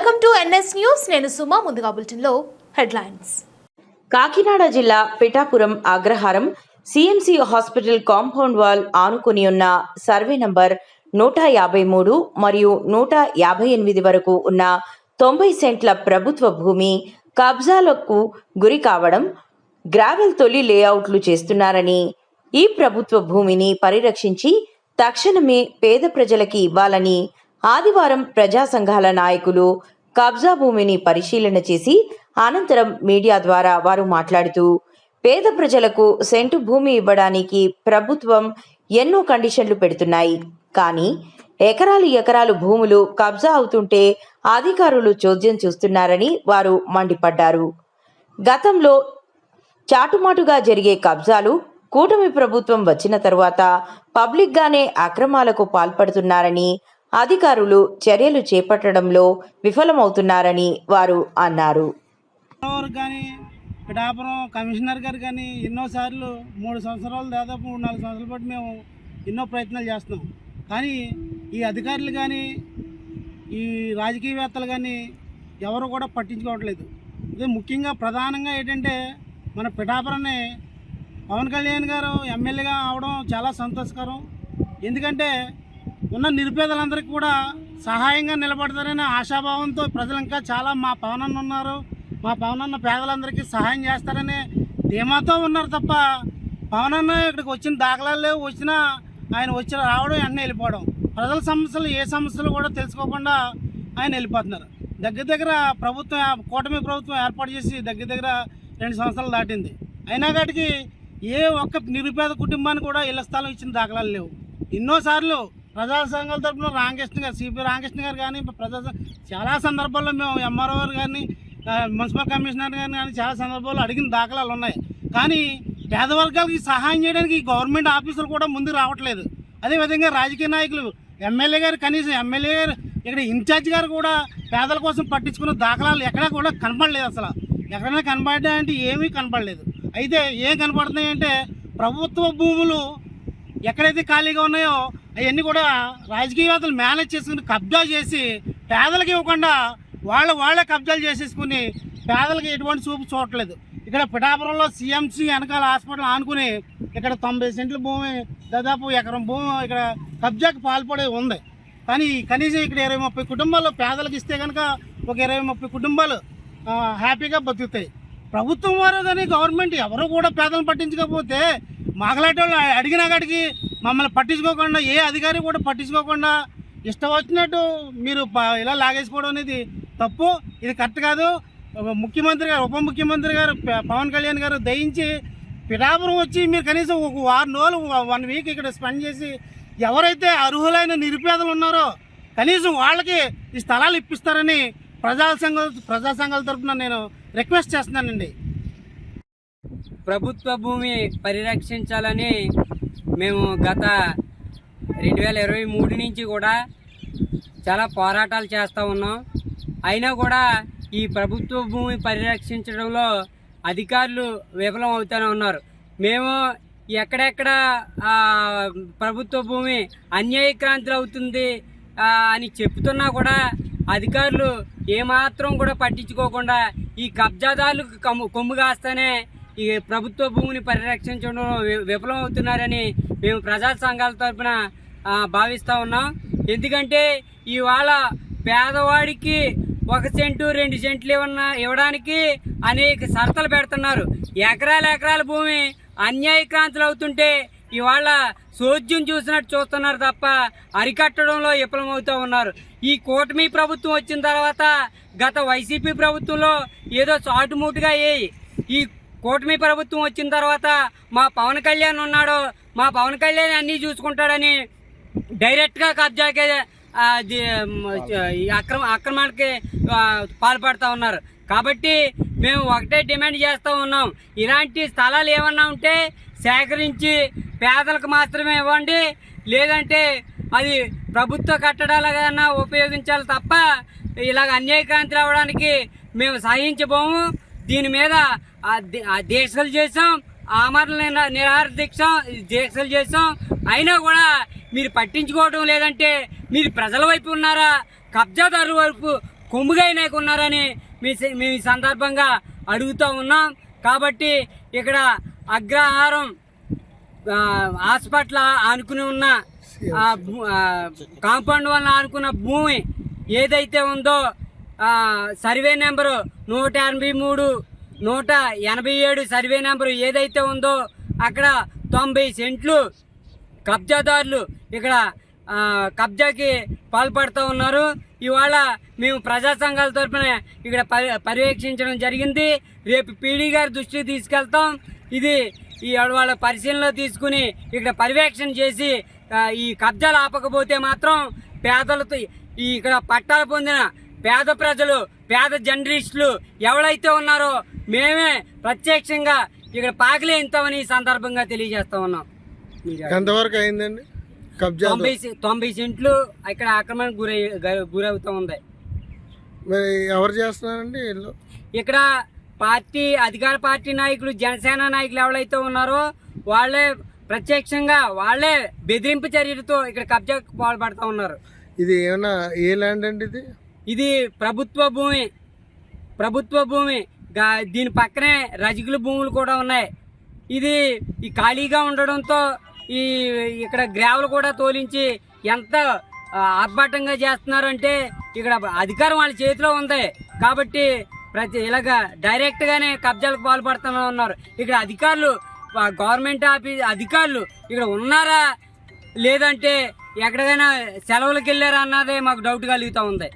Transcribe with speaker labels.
Speaker 1: Welcome to NS news. నేను సుమా. ముందుగా బులెటిన్లో హెడ్లైన్స్.
Speaker 2: కాకినాడ జిల్లా పిఠాపురం అగ్రహారం సిఎంసి హాస్పిటల్ కాంపౌండ్ వాల్ ఆనుకుని ఉన్న సర్వే నంబర్ 153 మరియు 158 వరకు ఉన్న 90 సెంట్ల ప్రభుత్వ భూమి కబ్జాలకు గురి కావడం, గ్రావెల్ తొలి లేఅవుట్లు చేస్తున్నారని, ఈ ప్రభుత్వ భూమిని పరిరక్షించి తక్షణమే పేద ప్రజలకి ఇవ్వాలని ఆదివారం ప్రజా సంఘాల నాయకులు కబ్జా భూమిని పరిశీలన చేసి అనంతరం మీడియా ద్వారా వారు మాట్లాడుతూ, పేద ప్రజలకు సెంటు భూమి ఇవ్వడానికి ప్రభుత్వం ఎన్నో కండిషన్లు పెడుతున్నాయి. కానీ ఎకరాలు భూములు కబ్జా అవుతుంటే అధికారులు చోద్యం చూస్తున్నారని వారు మండిపడ్డారు. గతంలో చాటుమాటుగా జరిగే కబ్జాలు కూటమి ప్రభుత్వం వచ్చిన తరువాత పబ్లిక్గానే అక్రమాలకు పాల్పడుతున్నారని, అధికారులు చర్యలు చేపట్టడంలో విఫలమవుతున్నారని వారు అన్నారు.
Speaker 3: పిఠాపురం కమిషనర్ గారు కానీ ఎన్నోసార్లు 3 సంవత్సరాలు దాదాపు 4 సంవత్సరాల పాటు మేము ఎన్నో ప్రయత్నాలు చేస్తున్నాం. కానీ ఈ అధికారులు కానీ ఈ రాజకీయవేత్తలు కానీ ఎవరు కూడా పట్టించుకోవట్లేదు. ఇదే ముఖ్యంగా ప్రధానంగా ఏంటంటే మన పిఠాపురాన్ని పవన్ కళ్యాణ్ గారు ఎమ్మెల్యేగా అవడం చాలా సంతోషకరం. ఎందుకంటే ఉన్న నిరుపేదలందరికీ కూడా సహాయంగా నిలబడతారనే ఆశాభావంతో ప్రజలు ఇంకా చాలా మా పవనన్న ఉన్నారు, మా పవనన్న పేదలందరికీ సహాయం చేస్తారనే ధీమాతో ఉన్నారు తప్ప పవనన్న ఇక్కడికి వచ్చిన దాఖలాలు లేవు. వచ్చినా ఆయన రావడం వెంటనే వెళ్ళిపోవడం, ప్రజల సమస్యలు ఏ సమస్యలు కూడా తెలుసుకోకుండా ఆయన వెళ్ళిపోతున్నారు. దగ్గర ప్రభుత్వం కూటమి ప్రభుత్వం ఏర్పాటు చేసి దగ్గర 2 సంవత్సరాలు దాటింది. అయినా కాటికి ఏ ఒక్క నిరుపేద కుటుంబానికి కూడా ఇళ్ల స్థలం ఇచ్చిన దాఖలాలు లేవు. ఎన్నోసార్లు ప్రజా సంఘాల తరఫున రామకృష్ణ గారు, సిపి రామకృష్ణ గారు కానీ చాలా సందర్భాల్లో మేము ఎంఆర్ఓ గారు కానీ మున్సిపల్ కమిషనర్ గారిని కానీ చాలా సందర్భాల్లో అడిగిన దాఖలాలు ఉన్నాయి. కానీ పేద వర్గాలకి సహాయం చేయడానికి ఈ గవర్నమెంట్ ఆఫీసులు కూడా ముందుకు రావట్లేదు. అదేవిధంగా రాజకీయ నాయకులు ఎమ్మెల్యే గారు, కనీసం ఎమ్మెల్యే గారు ఇక్కడ ఇన్ఛార్జ్ గారు కూడా పేదల కోసం పట్టించుకున్న దాఖలాలు ఎక్కడా కూడా కనపడలేదు. అసలు ఎక్కడైనా కనపడ్డాయంటే ఏమీ కనపడలేదు. అయితే ఏం కనపడుతున్నాయంటే ప్రభుత్వ భూములు ఎక్కడైతే ఖాళీగా ఉన్నాయో అవన్నీ కూడా రాజకీయవేత్తలు మేనేజ్ చేసుకుని కబ్జా చేసి పేదలకు ఇవ్వకుండా వాళ్ళే కబ్జాలు చేసేసుకుని పేదలకు ఎటువంటి చూపు చూడట్లేదు. ఇక్కడ పిఠాపురంలో సిఎంసి వెనకాల హాస్పిటల్ ఆనుకుని ఇక్కడ 90 సెంట్ల భూమి, దాదాపు ఎకరం భూమి ఇక్కడ కబ్జాకి పాల్పడే ఉంది. కానీ కనీసం ఇక్కడ 20-30 కుటుంబాలు పేదలకు ఇస్తే కనుక ఒక 20-30 కుటుంబాలు హ్యాపీగా బతుకుతాయి. ప్రభుత్వం వారు కానీ గవర్నమెంట్ ఎవరు కూడా పేదలను పట్టించకపోతే మాగలాంటి వాళ్ళు అడిగినా కాడికి మమ్మల్ని పట్టించుకోకుండా, ఏ అధికారి కూడా పట్టించుకోకుండా ఇష్టం వచ్చినట్టు మీరు ఇలా లాగేసుకోవడం అనేది తప్పు. ఇది కరెక్ట్ కాదు. ముఖ్యమంత్రి గారు, ఉప ముఖ్యమంత్రి గారు పవన్ కళ్యాణ్ గారు దయించి పిఠాపురం వచ్చి మీరు కనీసం ఒక 6 రోజులు 1 వీక్ ఇక్కడ స్పెండ్ చేసి ఎవరైతే అర్హులైన నిరుపేదలు ఉన్నారో కనీసం వాళ్ళకి ఈ స్థలాలు ఇప్పిస్తారని ప్రజా సంఘాల తరఫున నేను రిక్వెస్ట్ చేస్తున్నానండి.
Speaker 4: ప్రభుత్వ భూమి పరిరక్షించాలని మేము గత 2023 నుంచి కూడా చాలా పోరాటాలు చేస్తూ ఉన్నాం. అయినా కూడా ఈ ప్రభుత్వ భూమి పరిరక్షించడంలో అధికారులు విఫలం అవుతూనే ఉన్నారు. మేము ఎక్కడెక్కడ ప్రభుత్వ భూమి అన్యాయక్రాంతులు అవుతుంది అని చెప్తున్నా కూడా అధికారులు ఏమాత్రం కూడా పట్టించుకోకుండా ఈ కబ్జాదారులకు కొమ్ము కాస్తేనే ఈ ప్రభుత్వ భూమిని పరిరక్షించడంలో విఫలం అవుతున్నారని మేము ప్రజా సంఘాల తరఫున భావిస్తూ ఉన్నాం. ఎందుకంటే ఇవాళ పేదవాడికి 1 సెంటు 2 సెంట్లు ఇవ్వడానికి అనేక షరతులు పెడుతున్నారు. ఎకరాల భూమి అన్యాయక్రాంతులు అవుతుంటే ఇవాళ సోద్యం చూస్తున్నారు తప్ప అరికట్టడంలో విఫలమవుతూ ఉన్నారు. ఈ కూటమి ప్రభుత్వం వచ్చిన తర్వాత గత వైసీపీ ప్రభుత్వంలో ఏదో చాటుమూటుగా ఈ కూటమి ప్రభుత్వం వచ్చిన తర్వాత మా పవన్ కళ్యాణ్ ఉన్నాడు, మా పవన్ కళ్యాణ్ అన్నీ చూసుకుంటాడని డైరెక్ట్గా కబ్జాకే అక్రమానికి పాల్పడుతూ ఉన్నారు. కాబట్టి మేము ఒకటే డిమాండ్ చేస్తూ ఉన్నాం, ఇలాంటి స్థలాలు ఏమన్నా ఉంటే సేకరించి పేదలకు మాత్రమే ఇవ్వండి, లేదంటే అది ప్రభుత్వ కట్టడాలుగా ఉపయోగించాలి తప్ప ఇలాగ అన్యాయక్రాంతులు అవ్వడానికి మేము సహించబోము. దీని మీద దీక్షలు చేసాం, ఆమరణ నిరాహార దీక్షలు చేసాం. అయినా కూడా మీరు పట్టించుకోవడం లేదంటే మీరు ప్రజల వైపు ఉన్నారా, కబ్జాదారుల వైపు కొమ్ముగైనాక ఉన్నారని మేము ఈ సందర్భంగా అడుగుతూ ఉన్నాం. కాబట్టి ఇక్కడ అగ్రహారం హాస్పిటల్ ఆనుకుని ఉన్న కాంపౌండ్ వల్ల ఆనుకున్న భూమి ఏదైతే ఉందో సర్వే నెంబరు 183, 187 సర్వే నెంబరు ఏదైతే ఉందో అక్కడ 90 సెంట్లు కబ్జాదారులు ఇక్కడ కబ్జాకి పాల్పడుతూ ఉన్నారు. ఇవాళ మేము ప్రజా సంఘాల తరఫున ఇక్కడ పర్యవేక్షించడం జరిగింది. రేపు పీడీ గారి దృష్టికి తీసుకెళ్తాం. ఇది వాళ్ళ పరిశీలనలో తీసుకుని ఇక్కడ పర్యవేక్షణ చేసి ఈ కబ్జాలు ఆపకపోతే మాత్రం పేదలతో ఇక్కడ పట్టాలు పొందిన పేద ప్రజలు, పేద జర్నలిస్టులు ఎవరైతే ఉన్నారో మేమే ప్రత్యక్షంగా ఇక్కడ పాకలేస్తామని ఈ సందర్భంగా తెలియజేస్తా ఉన్నాం.
Speaker 5: ఎంతవరకు అయిందండి కబ్జా?
Speaker 4: 90 సెంట్లు ఇక్కడ ఆక్రమణకు గురవుతూ ఉంది.
Speaker 5: మరి ఎవరు చేస్తున్నారండి వీళ్ళు?
Speaker 4: ఇక్కడ అధికార పార్టీ నాయకులు, జనసేన నాయకులు ఎవరైతే ఉన్నారో వాళ్ళే ప్రత్యక్షంగా వాళ్ళే బెదిరింపు చర్యలతో ఇక్కడ కబ్జాకు పాల్పడుతూ ఉన్నారు.
Speaker 5: ఇది ఏమన్నా ఏ ల్యాండ్ అండి?
Speaker 4: ఇది ప్రభుత్వ భూమి. దీని పక్కనే రజకుల భూములు కూడా ఉన్నాయి. ఇది ఈ ఖాళీగా ఉండడంతో ఇక్కడ గ్రావెలు కూడా తోలించి ఎంత ఆర్భాటంగా చేస్తున్నారంటే ఇక్కడ అధికారం వాళ్ళ చేతిలో ఉంది. కాబట్టి ఇలాగా డైరెక్ట్ గానే కబ్జాలకు పాల్పడుతూనే ఉన్నారు. ఇక్కడ అధికారులు, గవర్నమెంట్ ఆఫీస్ అధికారులు ఇక్కడ ఉన్నారా లేదంటే ఎక్కడికైనా సెలవులకు వెళ్ళారా అన్నదే మాకు డౌట్ కలుగుతూ ఉంది.